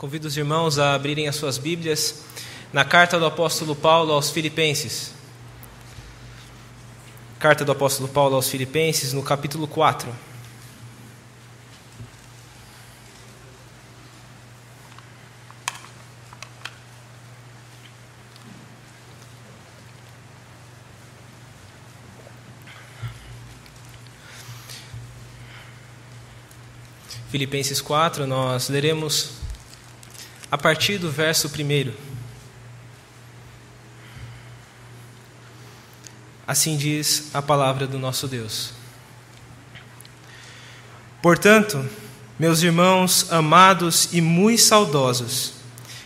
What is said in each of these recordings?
Convido os irmãos a abrirem as suas Bíblias na carta do apóstolo Paulo aos Filipenses. Carta do apóstolo Paulo aos Filipenses, no capítulo 4. Filipenses 4, nós leremos a partir do verso 1. Assim diz a palavra do nosso Deus. Portanto, meus irmãos amados e muito saudosos,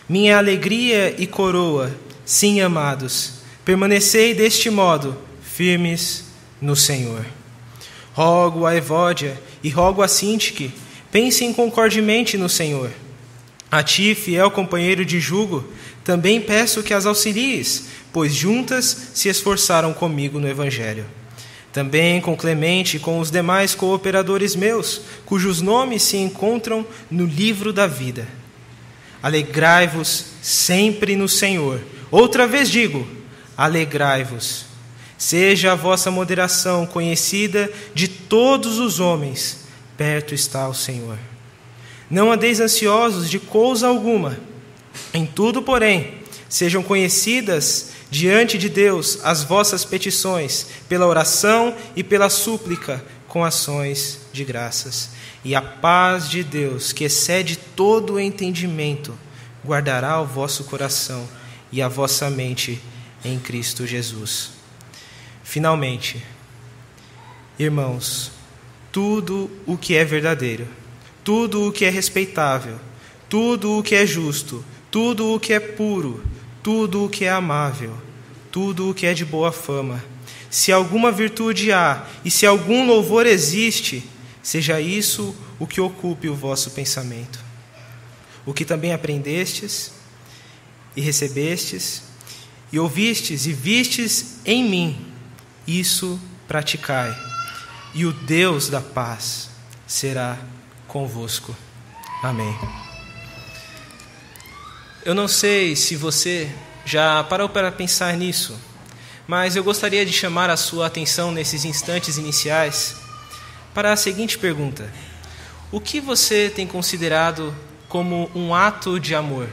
minha alegria e coroa, sim, amados, permanecei deste modo, firmes no Senhor. Rogo a Evódia e rogo a Sintique, pensem concordemente no Senhor. A ti, fiel companheiro de jugo, também peço que as auxilies, pois juntas se esforçaram comigo no Evangelho. Também com Clemente e com os demais cooperadores meus, cujos nomes se encontram no livro da vida. Alegrai-vos sempre no Senhor. Outra vez digo, alegrai-vos. Seja a vossa moderação conhecida de todos os homens, perto está o Senhor. Não andeis ansiosos de coisa alguma. Em tudo, porém, sejam conhecidas diante de Deus as vossas petições, pela oração e pela súplica, com ações de graças. E a paz de Deus, que excede todo o entendimento, guardará o vosso coração e a vossa mente em Cristo Jesus. Finalmente, irmãos, tudo o que é verdadeiro, tudo o que é respeitável, tudo o que é justo, tudo o que é puro, tudo o que é amável, tudo o que é de boa fama, se alguma virtude há e se algum louvor existe, seja isso o que ocupe o vosso pensamento. O que também aprendestes e recebestes e ouvistes e vistes em mim, isso praticai, e o Deus da paz será convosco. Amém. Eu não sei se você já parou para pensar nisso, mas eu gostaria de chamar a sua atenção nesses instantes iniciais para a seguinte pergunta: o que você tem considerado como um ato de amor?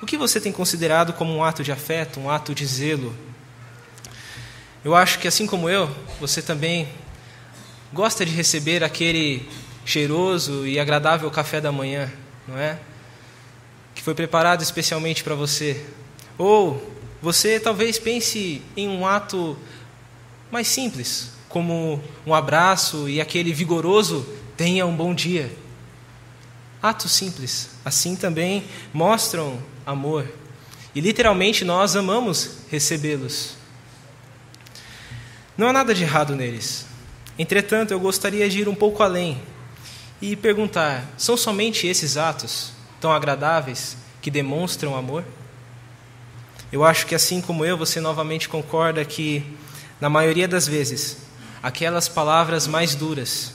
O que você tem considerado como um ato de afeto, um ato de zelo? Eu acho que, assim como eu, você também gosta de receber aquele cheiroso e agradável café da manhã, não é? Que foi preparado especialmente para você. Ou você talvez pense em um ato mais simples, como um abraço e aquele vigoroso tenha um bom dia. Atos simples, assim também mostram amor. E literalmente nós amamos recebê-los. Não há nada de errado neles. Entretanto, eu gostaria de ir um pouco além e perguntar: são somente esses atos tão agradáveis que demonstram amor? Eu acho que, assim como eu, você novamente concorda que, na maioria das vezes, aquelas palavras mais duras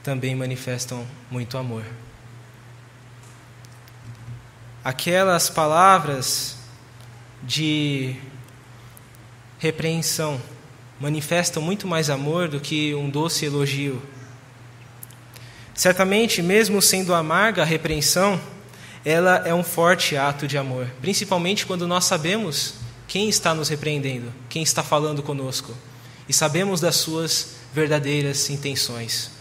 também manifestam muito amor. Aquelas palavras de repreensão manifestam muito mais amor do que um doce elogio. Certamente, mesmo sendo amarga a repreensão, ela é um forte ato de amor, principalmente quando nós sabemos quem está nos repreendendo, quem está falando conosco, e sabemos das suas verdadeiras intenções.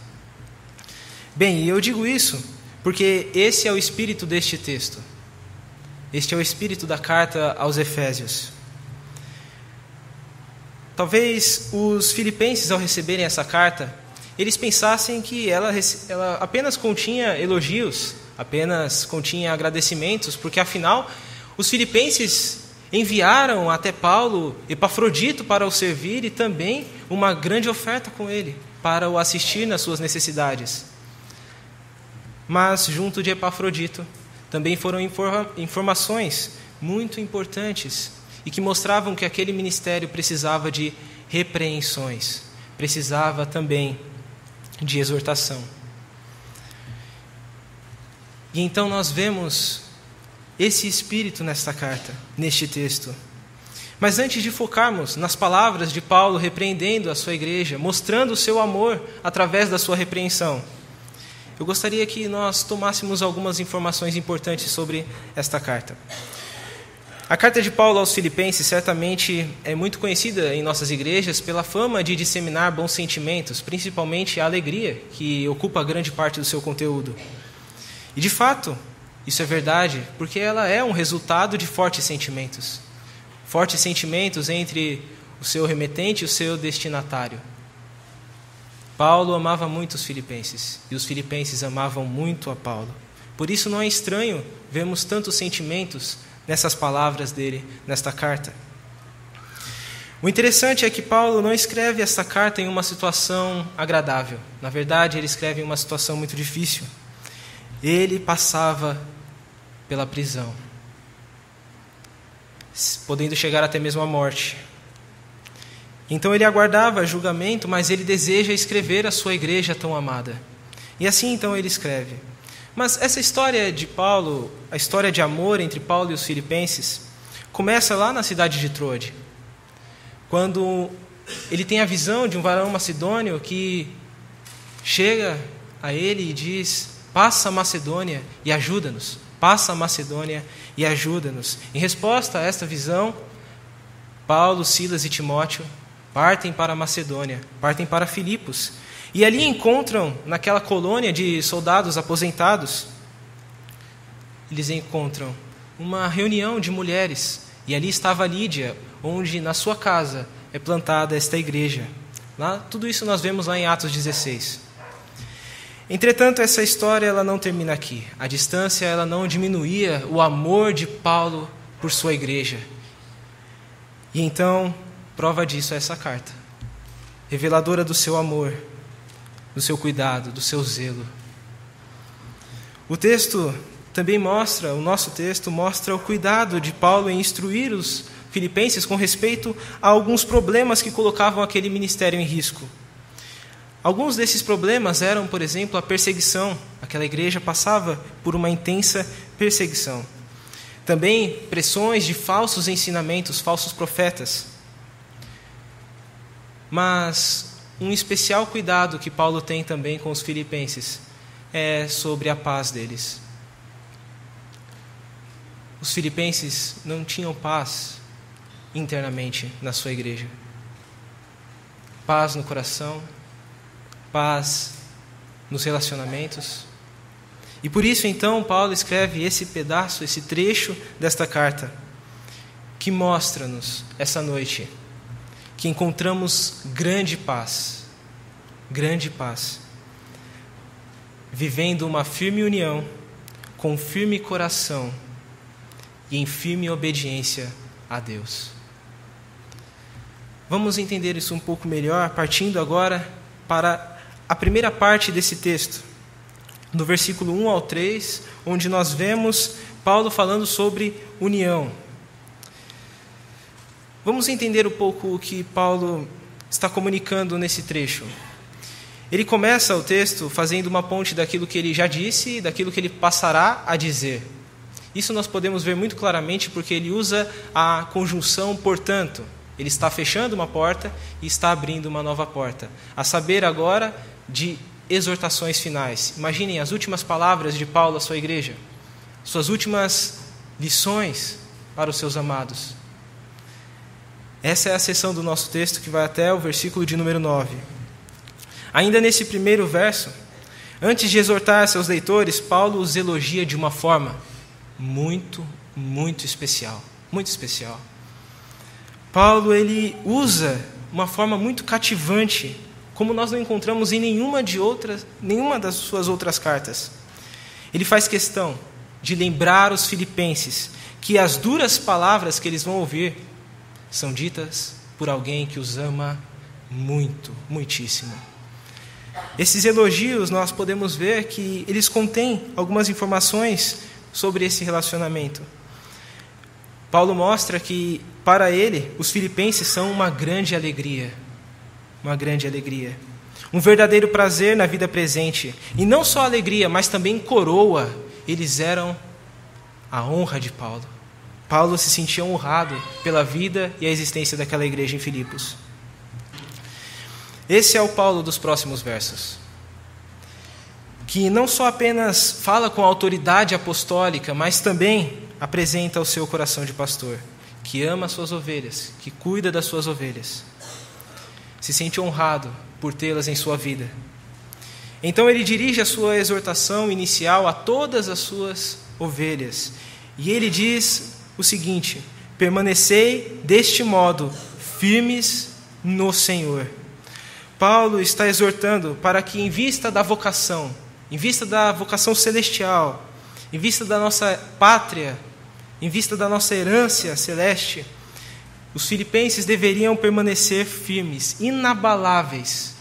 Bem, eu digo isso porque esse é o espírito deste texto. Este é o espírito da carta aos Efésios. Talvez os filipenses, ao receberem essa carta, eles pensassem que ela apenas continha elogios, apenas continha agradecimentos, porque afinal os filipenses enviaram até Paulo Epafrodito para o servir e também uma grande oferta com ele, para o assistir nas suas necessidades. Mas junto de Epafrodito também foram informações muito importantes e que mostravam que aquele ministério precisava de repreensões, precisava também de exortação. E então nós vemos esse espírito nesta carta, neste texto. Mas antes de focarmos nas palavras de Paulo repreendendo a sua igreja, mostrando o seu amor através da sua repreensão, eu gostaria que nós tomássemos algumas informações importantes sobre esta carta. A carta de Paulo aos Filipenses certamente é muito conhecida em nossas igrejas pela fama de disseminar bons sentimentos, principalmente a alegria, que ocupa grande parte do seu conteúdo. E de fato, isso é verdade, porque ela é um resultado de fortes sentimentos entre o seu remetente e o seu destinatário. Paulo amava muito os filipenses, e os filipenses amavam muito a Paulo. Por isso não é estranho vermos tantos sentimentos nessas palavras dele, nesta carta. O interessante é que Paulo não escreve esta carta em uma situação agradável. Na verdade, ele escreve em uma situação muito difícil. Ele passava pela prisão, podendo chegar até mesmo à morte. Então ele aguardava julgamento, mas ele deseja escrever a sua igreja tão amada. E assim então ele escreve. Mas essa história de Paulo, a história de amor entre Paulo e os filipenses, começa lá na cidade de Troade, quando ele tem a visão de um varão macedônio que chega a ele e diz: passa a Macedônia e ajuda-nos. Passa a Macedônia e ajuda-nos. Em resposta a esta visão, Paulo, Silas e Timóteo partem para a Macedônia, partem para Filipos. E ali encontram, naquela colônia de soldados aposentados, eles encontram uma reunião de mulheres. E ali estava Lídia, onde na sua casa é plantada esta igreja. Tudo isso nós vemos lá em Atos 16. Entretanto, essa história ela não termina aqui. A distância ela não diminuía o amor de Paulo por sua igreja. E então, prova disso é essa carta, reveladora do seu amor, do seu cuidado, do seu zelo. O texto também mostra, o nosso texto mostra o cuidado de Paulo em instruir os filipenses com respeito a alguns problemas que colocavam aquele ministério em risco. Alguns desses problemas eram, por exemplo, a perseguição. Aquela igreja passava por uma intensa perseguição. Também pressões de falsos ensinamentos, falsos profetas. Mas um especial cuidado que Paulo tem também com os filipenses é sobre a paz deles. Os filipenses não tinham paz internamente na sua igreja. Paz no coração, paz nos relacionamentos. E por isso, então, Paulo escreve esse pedaço, esse trecho desta carta, que mostra-nos, essa noite, que encontramos grande paz, vivendo uma firme união, com firme coração e em firme obediência a Deus. Vamos entender isso um pouco melhor, partindo agora para a primeira parte desse texto, no versículo 1 ao 3, onde nós vemos Paulo falando sobre união. Vamos entender um pouco o que Paulo está comunicando nesse trecho. Ele começa o texto fazendo uma ponte daquilo que ele já disse e daquilo que ele passará a dizer. Isso nós podemos ver muito claramente porque ele usa a conjunção portanto. Ele está fechando uma porta e está abrindo uma nova porta. A saber agora de exortações finais. Imaginem as últimas palavras de Paulo à sua igreja, suas últimas lições para os seus amados. Essa é a seção do nosso texto que vai até o versículo de número 9. Ainda nesse primeiro verso, antes de exortar seus leitores, Paulo os elogia de uma forma muito especial. Muito especial. Paulo ele usa uma forma muito cativante, como nós não encontramos em nenhuma das suas outras cartas. Ele faz questão de lembrar os filipenses que as duras palavras que eles vão ouvir são ditas por alguém que os ama muito, muitíssimo. Esses elogios nós podemos ver que eles contêm algumas informações sobre esse relacionamento. Paulo mostra que, para ele, os filipenses são uma grande alegria. Uma grande alegria. Um verdadeiro prazer na vida presente. E não só alegria, mas também coroa eles eram a honra de Paulo. Paulo se sentia honrado pela vida e a existência daquela igreja em Filipos. Esse é o Paulo dos próximos versos, que não só apenas fala com autoridade apostólica, mas também apresenta o seu coração de pastor, que ama as suas ovelhas, que cuida das suas ovelhas. Se sente honrado por tê-las em sua vida. Então ele dirige a sua exortação inicial a todas as suas ovelhas. E ele diz o seguinte: permanecei deste modo, firmes no Senhor. Paulo está exortando para que, em vista da vocação celestial, em vista da nossa pátria, em vista da nossa herança celeste, os filipenses deveriam permanecer firmes, inabaláveis,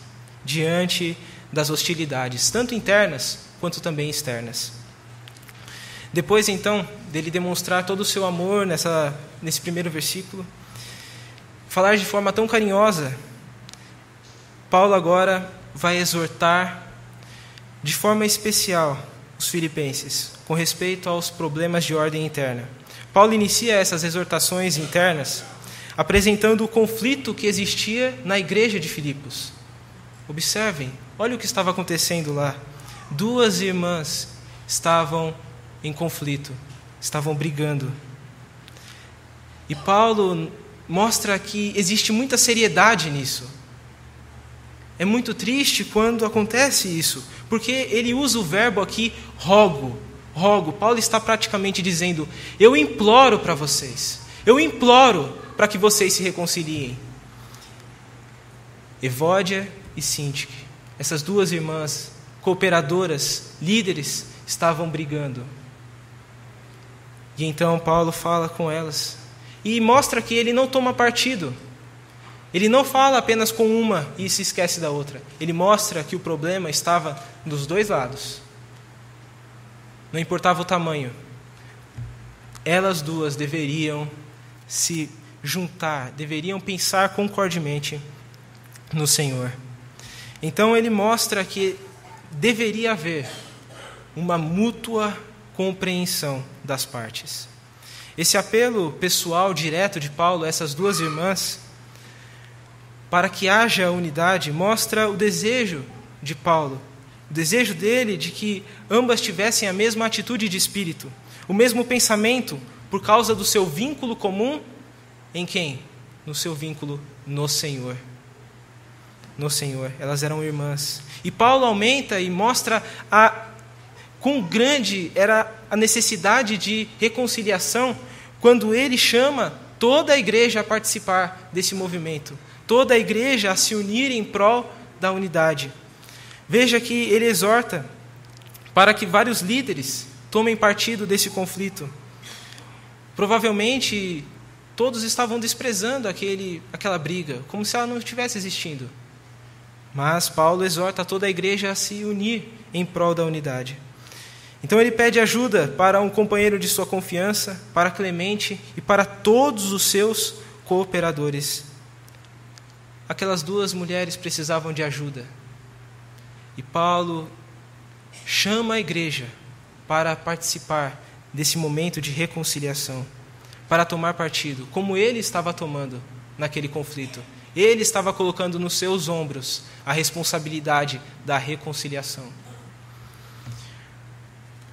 diante das hostilidades, tanto internas quanto também externas. Depois, então, dele demonstrar todo o seu amor nesse primeiro versículo, falar de forma tão carinhosa, Paulo agora vai exortar de forma especial os filipenses com respeito aos problemas de ordem interna. Paulo inicia essas exortações internas apresentando o conflito que existia na igreja de Filipos. Observem, olha o que estava acontecendo lá. 2 irmãs estavam em conflito, estavam brigando. E Paulo mostra que existe muita seriedade nisso. É muito triste quando acontece isso, porque ele usa o verbo aqui, rogo. Paulo está praticamente dizendo: eu imploro para vocês, eu imploro para que vocês se reconciliem. Evódia e Síntique, essas 2 irmãs, cooperadoras, líderes, estavam brigando. E então Paulo fala com elas e mostra que ele não toma partido. Ele não fala apenas com uma e se esquece da outra. Ele mostra que o problema estava dos 2 lados. Não importava o tamanho. Elas 2 deveriam se juntar, deveriam pensar concordemente no Senhor. Então ele mostra que deveria haver uma mútua compreensão das partes. Esse apelo pessoal direto de Paulo a essas 2 irmãs, para que haja unidade, mostra o desejo de Paulo, o desejo dele de que ambas tivessem a mesma atitude de espírito, o mesmo pensamento, por causa do seu vínculo comum em quem? No seu vínculo no Senhor. No Senhor, elas eram irmãs. E Paulo aumenta e mostra quão grande era a necessidade de reconciliação quando ele chama toda a igreja a participar desse movimento, toda a igreja a se unir em prol da unidade. Veja que ele exorta para que vários líderes tomem partido desse conflito. Provavelmente todos estavam desprezando aquela briga, como se ela não estivesse existindo. Mas Paulo exorta toda a igreja a se unir em prol da unidade. Então ele pede ajuda para um companheiro de sua confiança, para Clemente e para todos os seus cooperadores. Aquelas 2 mulheres precisavam de ajuda. E Paulo chama a igreja para participar desse momento de reconciliação, para tomar partido, como ele estava tomando naquele conflito. Ele estava colocando nos seus ombros a responsabilidade da reconciliação.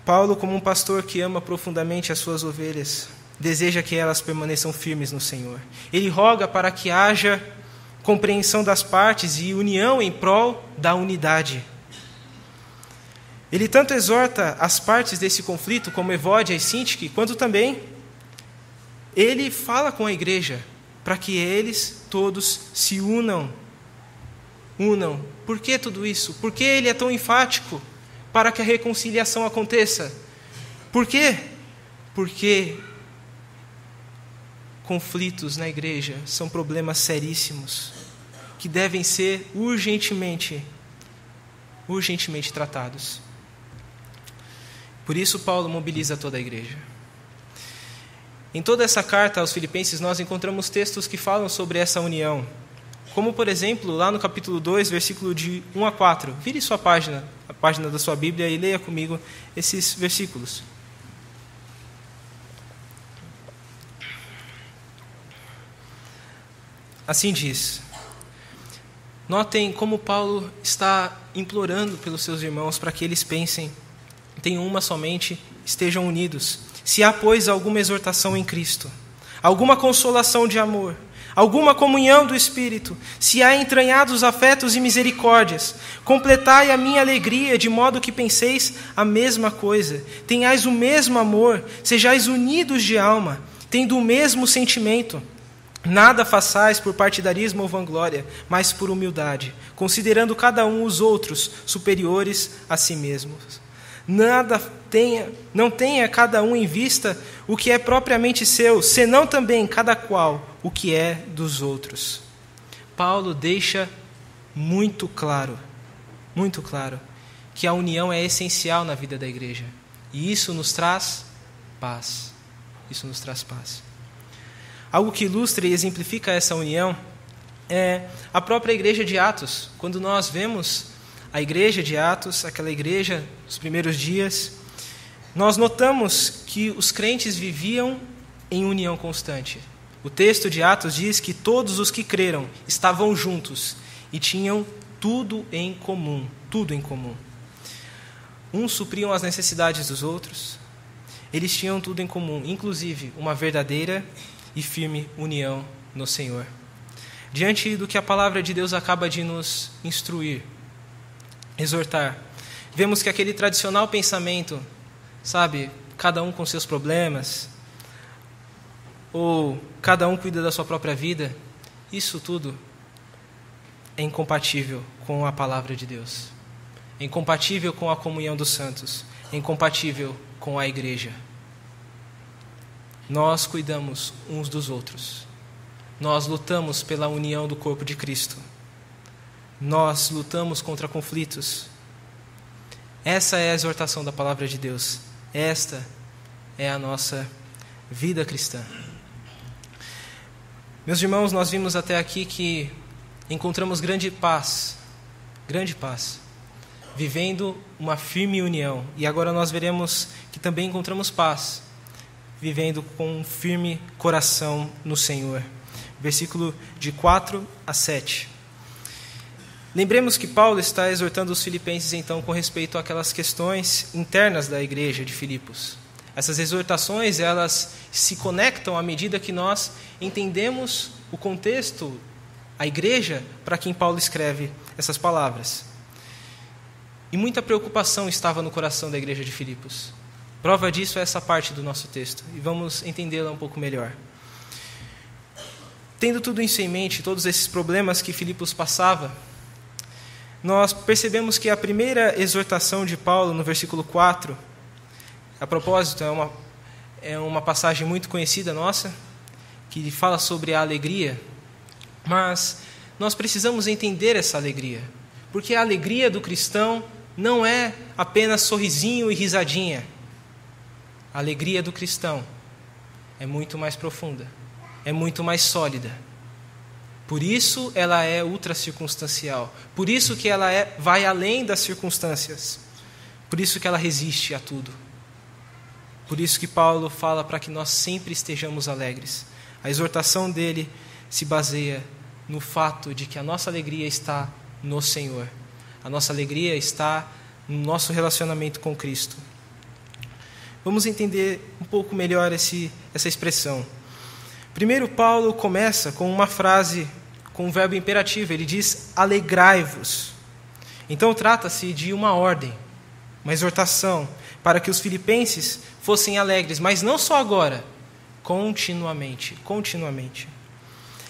Paulo, como um pastor que ama profundamente as suas ovelhas, deseja que elas permaneçam firmes no Senhor. Ele roga para que haja compreensão das partes e união em prol da unidade. Ele tanto exorta as partes desse conflito, como Evódia e Síntique, quanto também ele fala com a igreja para que eles todos se unam. Por que tudo isso? Por que ele é tão enfático para que a reconciliação aconteça? Por quê? Porque conflitos na igreja são problemas seríssimos que devem ser urgentemente tratados. Por isso Paulo mobiliza toda a igreja. Em toda essa carta aos Filipenses nós encontramos textos que falam sobre essa união. Como, por exemplo, lá no capítulo 2, versículo de 1 a 4. Vire sua página página da sua Bíblia e leia comigo esses versículos. Assim diz. Notem como Paulo está implorando pelos seus irmãos para que eles pensem, tenham uma somente, estejam unidos. Se há, pois, alguma exortação em Cristo, alguma consolação de amor, alguma comunhão do Espírito, se há entranhados afetos e misericórdias, completai a minha alegria, de modo que penseis a mesma coisa, tenhais o mesmo amor, sejais unidos de alma, tendo o mesmo sentimento. Nada façais por partidarismo ou vanglória, mas por humildade, considerando cada um os outros superiores a si mesmos. Não tenha cada um em vista o que é propriamente seu, senão também cada qual o que é dos outros. Paulo deixa muito claro, que a união é essencial na vida da igreja. E isso nos traz paz. Isso nos traz paz. Algo que ilustra e exemplifica essa união é a própria igreja de Atos. Quando nós vemos a igreja de Atos, aquela igreja dos primeiros dias, nós notamos que os crentes viviam em união constante. O texto de Atos diz que todos os que creram estavam juntos e tinham tudo em comum, tudo em comum. Uns supriam as necessidades dos outros, eles tinham tudo em comum, inclusive uma verdadeira e firme união no Senhor. Diante do que a palavra de Deus acaba de nos instruir, exortar, vemos que aquele tradicional pensamento, cada um com seus problemas, ou cada um cuida da sua própria vida, isso tudo é incompatível com a palavra de Deus, é incompatível com a comunhão dos santos, é incompatível com a igreja. Nós cuidamos uns dos outros. Nós lutamos pela união do corpo de Cristo. Nós lutamos contra conflitos. Essa é a exortação da palavra de Deus. Esta é a nossa vida cristã. Meus irmãos, nós vimos até aqui que encontramos grande paz, vivendo uma firme união. E agora nós veremos que também encontramos paz, vivendo com um firme coração no Senhor. Versículo de 4 a 7. Lembremos que Paulo está exortando os filipenses, então, com respeito àquelas questões internas da igreja de Filipos. Essas exortações, elas se conectam à medida que nós entendemos o contexto, a igreja para quem Paulo escreve essas palavras. E muita preocupação estava no coração da igreja de Filipos. Prova disso é essa parte do nosso texto, e vamos entendê-la um pouco melhor. Tendo tudo isso em mente, todos esses problemas que Filipos passava, nós percebemos que a primeira exortação de Paulo, no versículo 4, a propósito, é uma passagem muito conhecida nossa, que fala sobre a alegria, mas nós precisamos entender essa alegria, porque a alegria do cristão não é apenas sorrisinho e risadinha. A alegria do cristão é muito mais profunda, é muito mais sólida. Por isso ela é ultracircunstancial. Por isso que ela vai além das circunstâncias. Por isso que ela resiste a tudo. Por isso que Paulo fala para que nós sempre estejamos alegres. A exortação dele se baseia no fato de que a nossa alegria está no Senhor. A nossa alegria está no nosso relacionamento com Cristo. Vamos entender um pouco melhor essa expressão. Primeiro, Paulo começa com uma frase, com um verbo imperativo. Ele diz, alegrai-vos. Então, trata-se de uma ordem, uma exortação, para que os filipenses fossem alegres, mas não só agora, continuamente.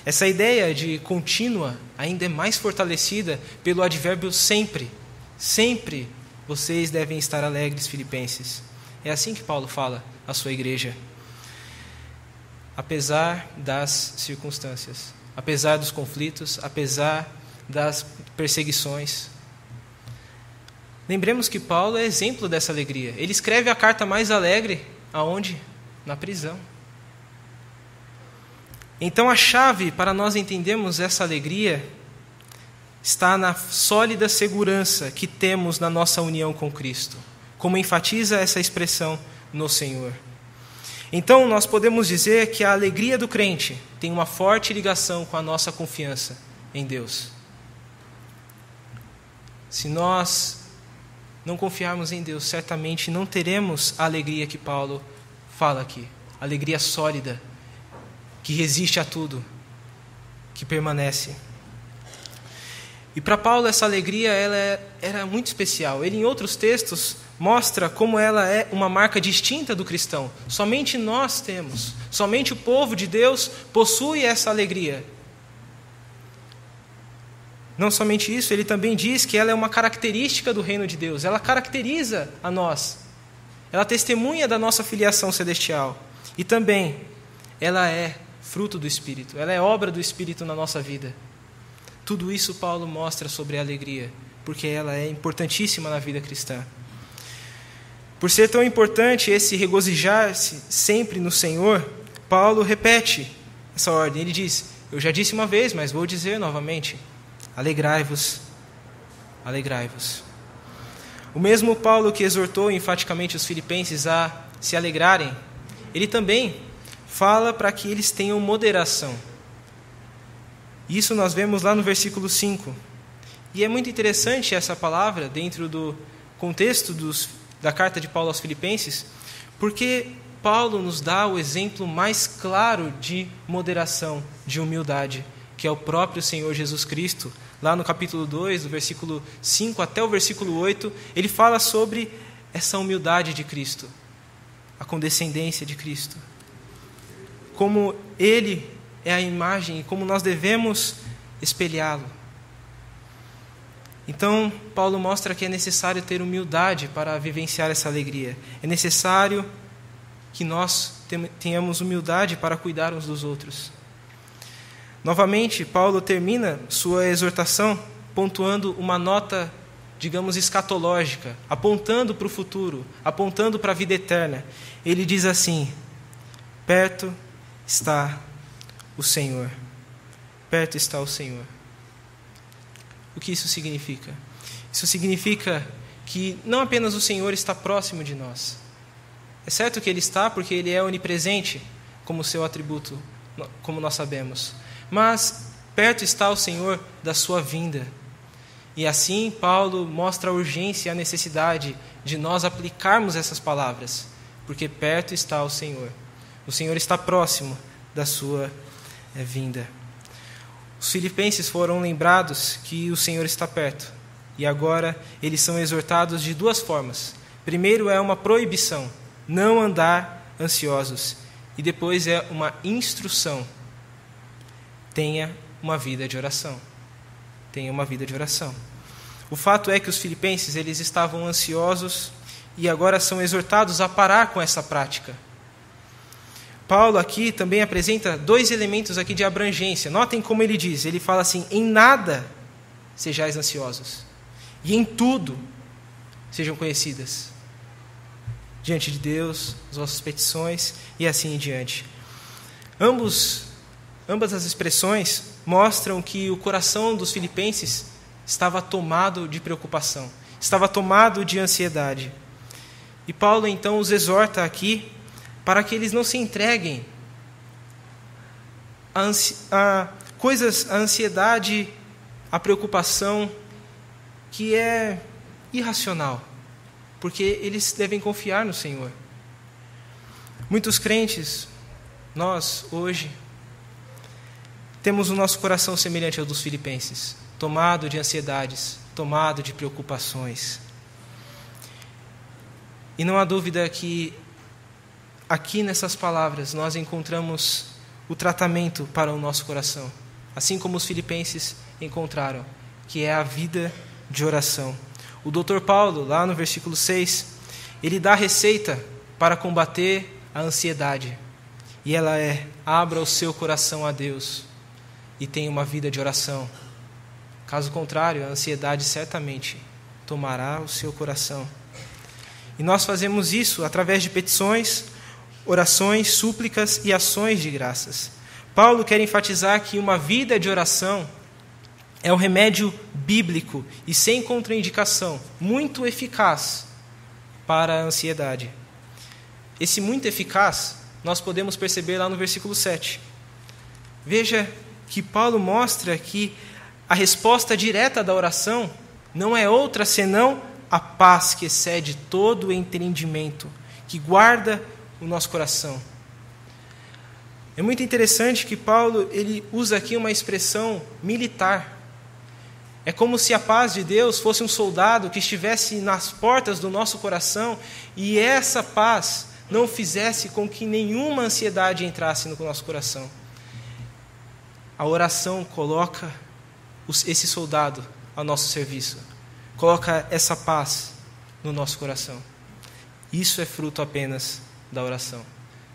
Essa ideia de contínua ainda é mais fortalecida pelo advérbio sempre. Sempre vocês devem estar alegres, filipenses. É assim que Paulo fala à sua igreja. Apesar das circunstâncias, apesar dos conflitos, apesar das perseguições. Lembremos que Paulo é exemplo dessa alegria. Ele escreve a carta mais alegre, aonde? Na prisão. Então a chave para nós entendermos essa alegria está na sólida segurança que temos na nossa união com Cristo, como enfatiza essa expressão no Senhor. Então, nós podemos dizer que a alegria do crente tem uma forte ligação com a nossa confiança em Deus. Se nós não confiarmos em Deus, certamente não teremos a alegria que Paulo fala aqui. Alegria sólida, que resiste a tudo, que permanece. E para Paulo essa alegria era muito especial. Ele, em outros textos, mostra como ela é uma marca distinta do cristão. Somente nós temos, somente o povo de Deus possui essa alegria. Não somente isso, ele também diz que ela é uma característica do reino de Deus. Ela caracteriza a nós. Ela testemunha da nossa filiação celestial. E também, ela é fruto do Espírito. Ela é obra do Espírito na nossa vida. Tudo isso Paulo mostra sobre a alegria, porque ela é importantíssima na vida cristã. Por ser tão importante esse regozijar-se sempre no Senhor, Paulo repete essa ordem. Ele diz: eu já disse uma vez, mas vou dizer novamente: alegrai-vos, alegrai-vos. O mesmo Paulo que exortou enfaticamente os filipenses a se alegrarem, ele também fala para que eles tenham moderação. Isso nós vemos lá no versículo 5. E é muito interessante essa palavra dentro do contexto da carta de Paulo aos Filipenses, porque Paulo nos dá o exemplo mais claro de moderação, de humildade, que é o próprio Senhor Jesus Cristo. Lá no capítulo 2, do versículo 5 até o versículo 8, ele fala sobre essa humildade de Cristo, a condescendência de Cristo. Como ele é a imagem e como nós devemos espelhá-lo. Então, Paulo mostra que é necessário ter humildade para vivenciar essa alegria. É necessário que nós tenhamos humildade para cuidar uns dos outros. Novamente, Paulo termina sua exortação pontuando uma nota, digamos, escatológica, apontando para o futuro, apontando para a vida eterna. Ele diz assim: perto está o Senhor. Perto está o Senhor. O que isso significa? Isso significa que não apenas o Senhor está próximo de nós. É certo que Ele está, porque Ele é onipresente, como seu atributo, como nós sabemos. Mas perto está o Senhor da sua vinda. E assim Paulo mostra a urgência e a necessidade de nós aplicarmos essas palavras, porque perto está o Senhor. O Senhor está próximo da sua vinda. Os filipenses foram lembrados que o Senhor está perto. E agora eles são exortados de duas formas. Primeiro é uma proibição, não andar ansiosos. E depois é uma instrução. Tenha uma vida de oração. Tenha uma vida de oração. O fato é que os filipenses, eles estavam ansiosos e agora são exortados a parar com essa prática. Paulo aqui também apresenta dois elementos aqui de abrangência. Notem como ele diz. Ele fala assim: em nada sejais ansiosos, e em tudo sejam conhecidas diante de Deus as vossas petições, e assim em diante. Ambas as expressões mostram que o coração dos filipenses estava tomado de preocupação, estava tomado de ansiedade. E Paulo então os exorta aqui para que eles não se entreguem a coisas, a ansiedade, a preocupação que é irracional, porque eles devem confiar no Senhor. Muitos crentes, nós hoje, temos o nosso coração semelhante ao dos filipenses, tomado de ansiedades, tomado de preocupações. E não há dúvida que aqui nessas palavras nós encontramos o tratamento para o nosso coração, assim como os filipenses encontraram, que é a vida de oração. O Dr. Paulo, lá no versículo 6, ele dá a receita para combater a ansiedade. E ela é: abra o seu coração a Deus e tenha uma vida de oração. Caso contrário, a ansiedade certamente tomará o seu coração. E nós fazemos isso através de petições, orações, súplicas e ações de graças. Paulo quer enfatizar que uma vida de oração é o remédio bíblico e sem contraindicação, muito eficaz para a ansiedade. Esse muito eficaz nós podemos perceber lá no versículo 7. Veja que Paulo mostra que a resposta direta da oração não é outra senão a paz que excede todo o entendimento, que guarda o nosso coração. É muito interessante que Paulo ele usa aqui uma expressão militar. É como se a paz de Deus fosse um soldado que estivesse nas portas do nosso coração e essa paz não fizesse com que nenhuma ansiedade entrasse no nosso coração. A oração coloca esse soldado ao nosso serviço, coloca essa paz no nosso coração. Isso é fruto apenas da oração.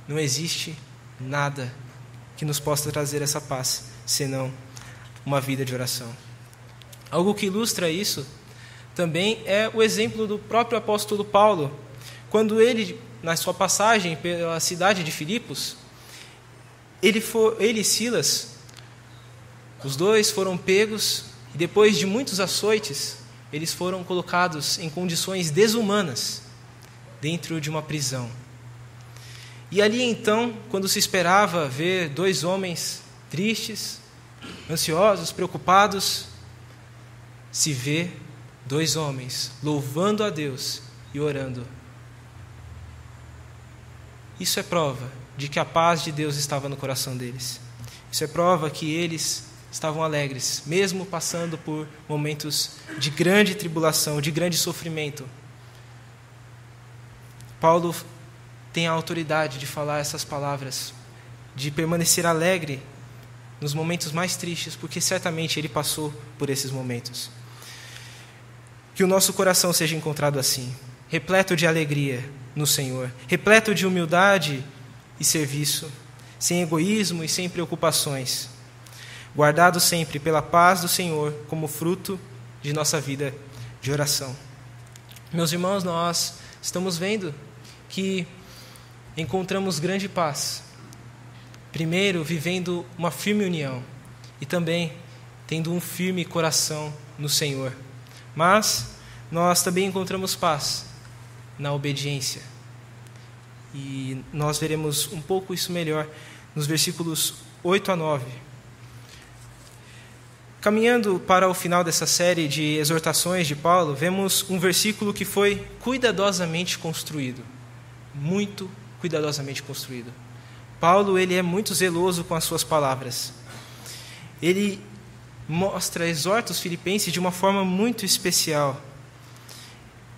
Não existe nada que nos possa trazer essa paz, senão uma vida de oração. Algo que ilustra isso também é o exemplo do próprio apóstolo Paulo, quando ele, na sua passagem pela cidade de Filipos, ele e Silas, os dois foram pegos e depois de muitos açoites, eles foram colocados em condições desumanas dentro de uma prisão. E ali então, quando se esperava ver dois homens tristes, ansiosos, preocupados, se vê dois homens louvando a Deus e orando. Isso é prova de que a paz de Deus estava no coração deles. Isso é prova que eles estavam alegres, mesmo passando por momentos de grande tribulação, de grande sofrimento. Paulo tem a autoridade de falar essas palavras, de permanecer alegre nos momentos mais tristes, porque certamente ele passou por esses momentos. Que o nosso coração seja encontrado assim, repleto de alegria no Senhor, repleto de humildade e serviço, sem egoísmo e sem preocupações, guardado sempre pela paz do Senhor como fruto de nossa vida de oração. Meus irmãos, nós estamos vendo que encontramos grande paz, primeiro vivendo uma firme união e também tendo um firme coração no Senhor. Mas nós também encontramos paz na obediência. E nós veremos um pouco isso melhor nos versículos 8 a 9. Caminhando para o final dessa série de exortações de Paulo, vemos um versículo que foi cuidadosamente construído. Muito cuidadosamente construído. Paulo, ele é muito zeloso com as suas palavras. Ele exorta os filipenses de uma forma muito especial.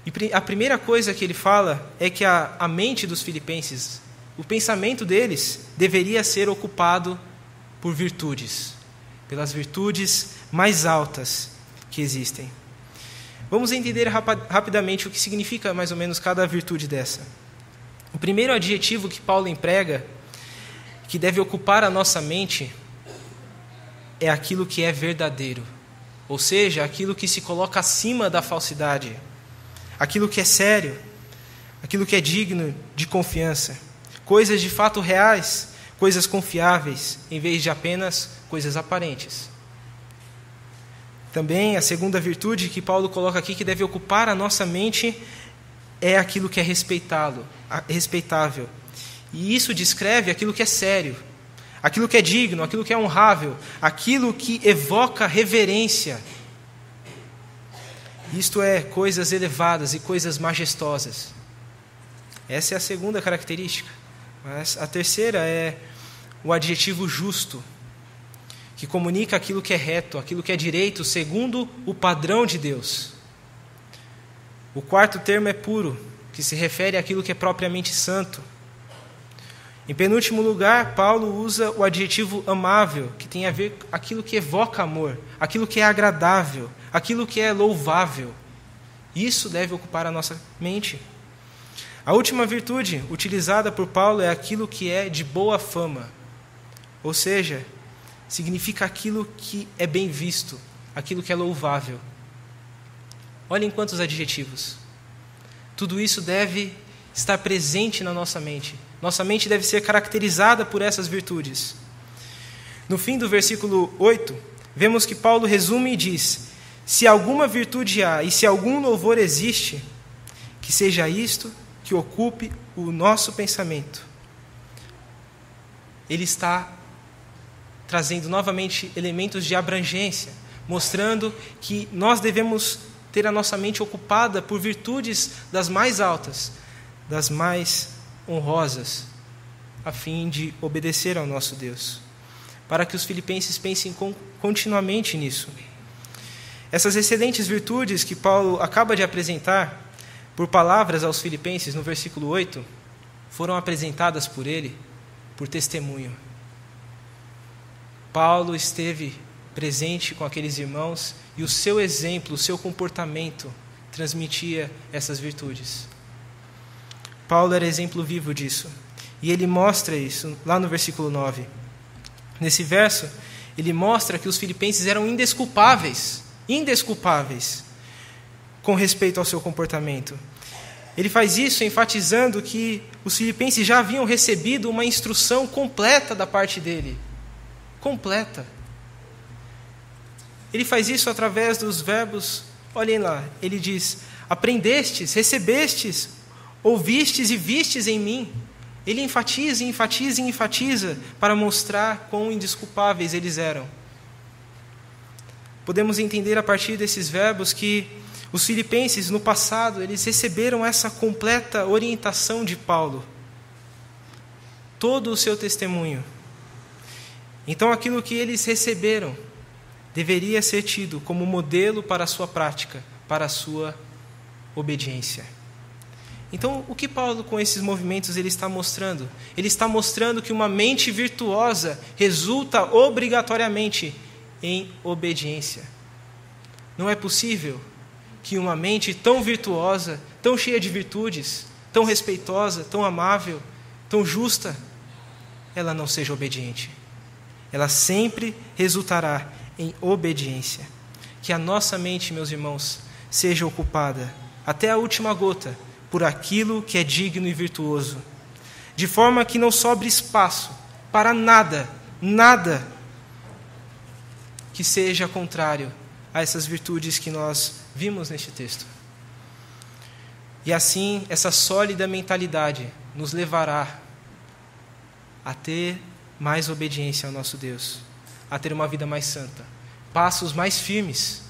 E a primeira coisa que ele fala é que a mente dos filipenses, o pensamento deles, deveria ser ocupado por virtudes, pelas virtudes mais altas que existem. Vamos entender rapidamente o que significa mais ou menos cada virtude dessa. O primeiro adjetivo que Paulo emprega, que deve ocupar a nossa mente, é aquilo que é verdadeiro, ou seja, aquilo que se coloca acima da falsidade, aquilo que é sério, aquilo que é digno de confiança, coisas de fato reais, coisas confiáveis, em vez de apenas coisas aparentes. Também a segunda virtude que Paulo coloca aqui, que deve ocupar a nossa mente, é aquilo que é respeitável. E isso descreve aquilo que é sério, aquilo que é digno, aquilo que é honrável, aquilo que evoca reverência. Isto é, coisas elevadas e coisas majestosas. Essa é a segunda característica. Mas a terceira é o adjetivo justo, que comunica aquilo que é reto, aquilo que é direito, segundo o padrão de Deus. O quarto termo é puro, que se refere àquilo que é propriamente santo. Em penúltimo lugar, Paulo usa o adjetivo amável, que tem a ver com aquilo que evoca amor, aquilo que é agradável, aquilo que é louvável. Isso deve ocupar a nossa mente. A última virtude utilizada por Paulo é aquilo que é de boa fama, ou seja, significa aquilo que é bem visto, aquilo que é louvável. Olhem quantos adjetivos. Tudo isso deve estar presente na nossa mente. Nossa mente deve ser caracterizada por essas virtudes. No fim do versículo 8, vemos que Paulo resume e diz: Se alguma virtude há e se algum louvor existe, que seja isto que ocupe o nosso pensamento. Ele está trazendo novamente elementos de abrangência, mostrando que nós devemos ter a nossa mente ocupada por virtudes das mais altas, das mais honrosas, a fim de obedecer ao nosso Deus, para que os filipenses pensem continuamente nisso. Essas excelentes virtudes que Paulo acaba de apresentar por palavras aos filipenses no versículo 8, foram apresentadas por ele por testemunho. Paulo esteve presente com aqueles irmãos e o seu exemplo, o seu comportamento transmitia essas virtudes. Paulo era exemplo vivo disso. E ele mostra isso lá no versículo 9. Nesse verso, ele mostra que os filipenses eram indesculpáveis com respeito ao seu comportamento. Ele faz isso enfatizando que os filipenses já haviam recebido uma instrução completa da parte dele. Completa. Ele faz isso através dos verbos, olhem lá, ele diz: aprendestes, recebestes, ouvistes e vistes em mim. Ele enfatiza para mostrar quão indesculpáveis eles eram. Podemos entender a partir desses verbos que os filipenses, no passado, eles receberam essa completa orientação de Paulo. Todo o seu testemunho. Então, aquilo que eles receberam deveria ser tido como modelo para a sua prática, para a sua obediência. Então, o que Paulo, com esses movimentos, ele está mostrando? Ele está mostrando que uma mente virtuosa resulta obrigatoriamente em obediência. Não é possível que uma mente tão virtuosa, tão cheia de virtudes, tão respeitosa, tão amável, tão justa, ela não seja obediente. Ela sempre resultará em obediência. Que a nossa mente, meus irmãos, seja ocupada até a última gota por aquilo que é digno e virtuoso, de forma que não sobre espaço para nada que seja contrário a essas virtudes que nós vimos neste texto. E assim, essa sólida mentalidade nos levará a ter mais obediência ao nosso Deus, a ter uma vida mais santa, passos mais firmes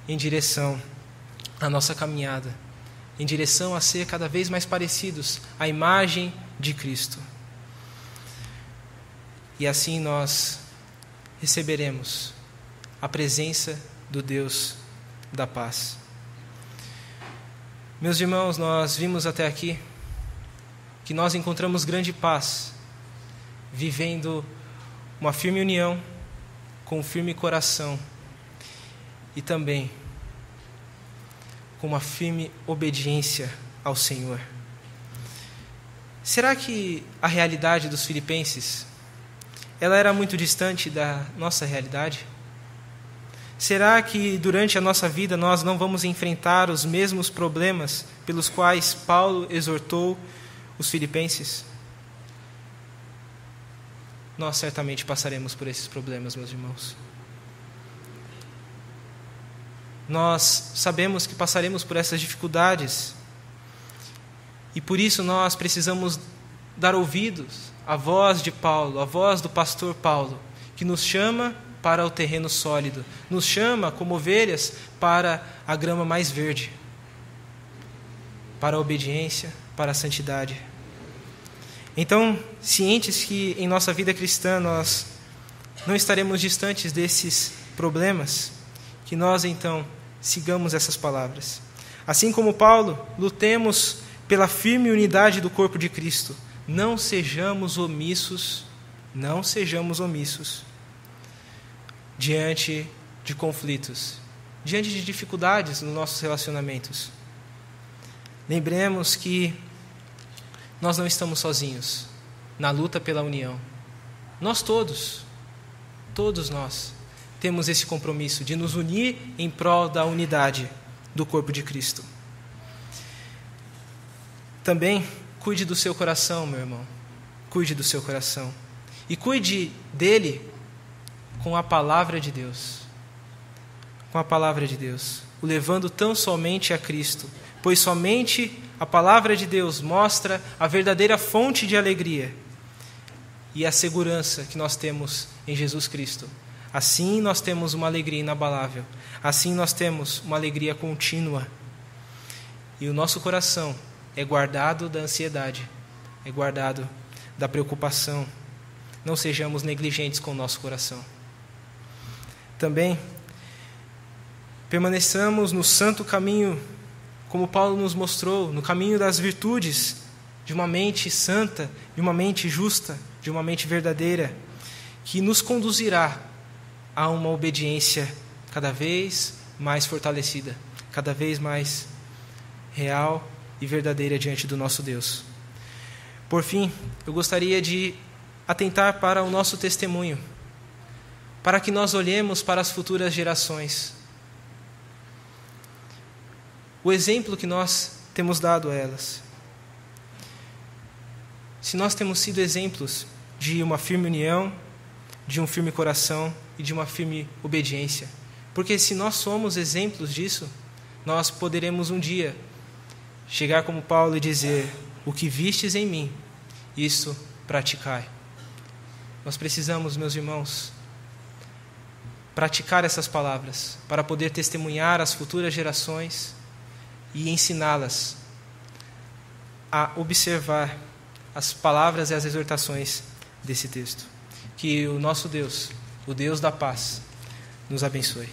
em direção à nossa caminhada, em direção a ser cada vez mais parecidos à imagem de Cristo. E assim nós receberemos a presença do Deus da paz. Meus irmãos, nós vimos até aqui que nós encontramos grande paz, vivendo uma firme união, com um firme coração e também com uma firme obediência ao Senhor. Será que a realidade dos filipenses, ela era muito distante da nossa realidade? Será que durante a nossa vida nós não vamos enfrentar os mesmos problemas pelos quais Paulo exortou os filipenses? Nós certamente passaremos por esses problemas, meus irmãos. Nós sabemos que passaremos por essas dificuldades e por isso nós precisamos dar ouvidos à voz de Paulo, à voz do pastor Paulo, que nos chama para o terreno sólido, nos chama como ovelhas para a grama mais verde, para a obediência, para a santidade. Então, cientes que em nossa vida cristã nós não estaremos distantes desses problemas, que nós então sigamos essas palavras. Assim como Paulo, lutemos pela firme unidade do corpo de Cristo. Não sejamos omissos diante de conflitos, diante de dificuldades nos nossos relacionamentos. Lembremos que nós não estamos sozinhos na luta pela união. Nós todos nós, temos esse compromisso de nos unir em prol da unidade do corpo de Cristo. Também cuide do seu coração, meu irmão. Cuide do seu coração. E cuide dele com a palavra de Deus. com a palavra de Deus, o levando tão somente a Cristo, pois somente a palavra de Deus mostra a verdadeira fonte de alegria e a segurança que nós temos em Jesus Cristo. Assim nós temos uma alegria inabalável, assim nós temos uma alegria contínua. E o nosso coração é guardado da ansiedade, é guardado da preocupação. Não sejamos negligentes com o nosso coração. Também permaneçamos no santo caminho, como Paulo nos mostrou, no caminho das virtudes, de uma mente santa, de uma mente justa, de uma mente verdadeira, que nos conduzirá a uma obediência cada vez mais fortalecida, cada vez mais real e verdadeira diante do nosso Deus. Por fim, eu gostaria de atentar para o nosso testemunho, para que nós olhemos para as futuras gerações. O exemplo que nós temos dado a elas. Se nós temos sido exemplos de uma firme união, de um firme coração e de uma firme obediência, porque se nós somos exemplos disso, nós poderemos um dia chegar como Paulo e dizer: o que vistes em mim, isso praticai. Nós precisamos, meus irmãos, praticar essas palavras para poder testemunhar às futuras gerações e ensiná-las a observar as palavras e as exortações desse texto. Que o nosso Deus, o Deus da paz, nos abençoe.